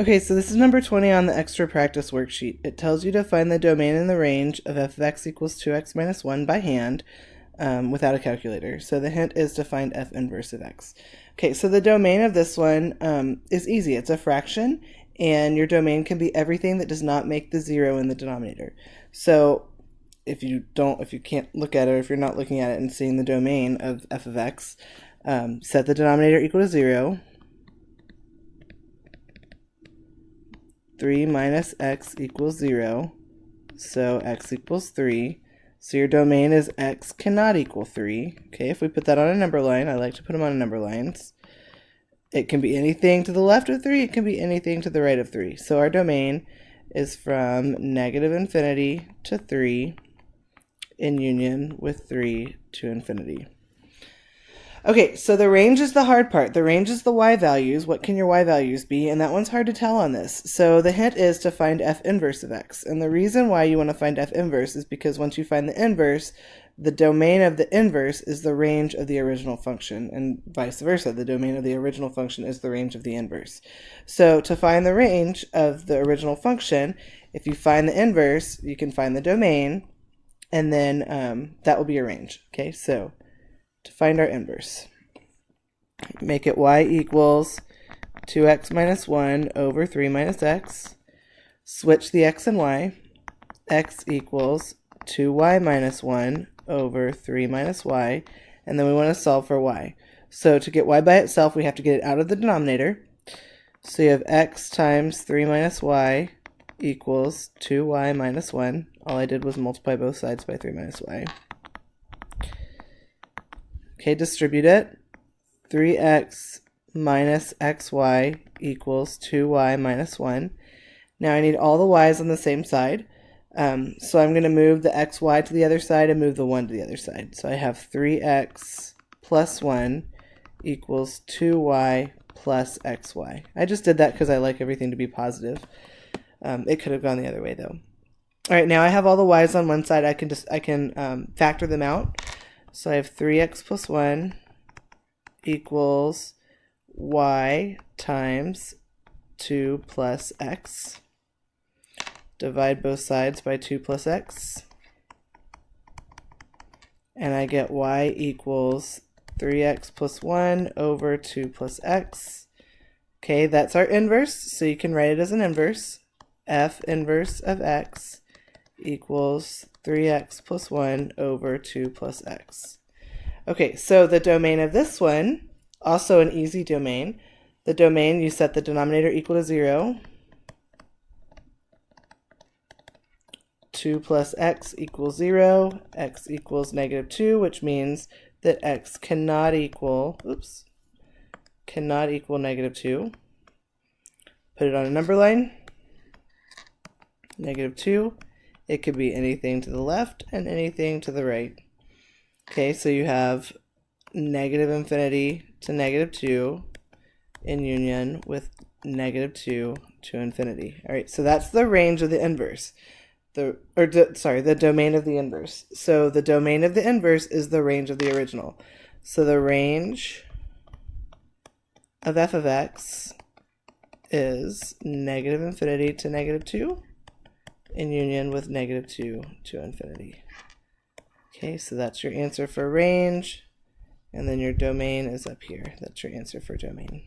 Okay, so this is number 20 on the extra practice worksheet. It tells you to find the domain and the range of f of x equals 2x minus 1 by hand without a calculator. So the hint is to find f inverse of x. Okay, so the domain of this one is easy. It's a fraction, and your domain can be everything that does not make the 0 in the denominator. So if you can't look at it, or if you're not looking at it and seeing the domain of f of x, set the denominator equal to 0. 3 minus x equals 0, so x equals 3. So your domain is x cannot equal 3. Okay, if we put that on a number line, I like to put them on number lines. It can be anything to the left of 3, it can be anything to the right of 3. So our domain is from negative infinity to 3 in union with 3 to infinity. Okay, so the range is the hard part. The range is the y values. What can your y values be? And that one's hard to tell on this. So the hint is to find f inverse of x. And the reason why you want to find f inverse is because once you find the inverse, the domain of the inverse is the range of the original function, and vice versa. The domain of the original function is the range of the inverse. So to find the range of the original function, if you find the inverse, you can find the domain, and then that will be your range. Okay, so to find our inverse, make it y equals 2x minus 1 over 3 minus x. Switch the x and y. X equals 2y minus 1 over 3 minus y. And then we want to solve for y. So to get y by itself, we have to get it out of the denominator. So you have x times 3 minus y equals 2y minus 1. All I did was multiply both sides by 3 minus y. Okay, distribute it. 3x minus xy equals 2y minus 1. Now I need all the y's on the same side. So I'm going to move the xy to the other side and move the 1 to the other side. So I have 3x plus 1 equals 2y plus xy. I just did that because I like everything to be positive. It could have gone the other way though. All right, now I have all the y's on one side. I can factor them out. So I have 3x plus 1 equals y times 2 plus x. Divide both sides by 2 plus x. And I get y equals 3x plus 1 over 2 plus x. Okay, that's our inverse, so you can write it as an inverse. F inverse of x equals 3x plus 1 over 2 plus x. Okay, so the domain of this one, also an easy domain. The domain, you set the denominator equal to 0. 2 plus x equals 0. X equals negative 2, which means that x cannot equal, negative 2. Put it on a number line. Negative 2. It could be anything to the left and anything to the right. Okay, so you have negative infinity to negative 2 in union with negative 2 to infinity. All right, so that's the range of the inverse. The domain of the inverse. So the domain of the inverse is the range of the original. So the range of f of x is negative infinity to negative 2 in union with negative 2 to infinity. Okay, so that's your answer for range, and then your domain is up here. That's your answer for domain.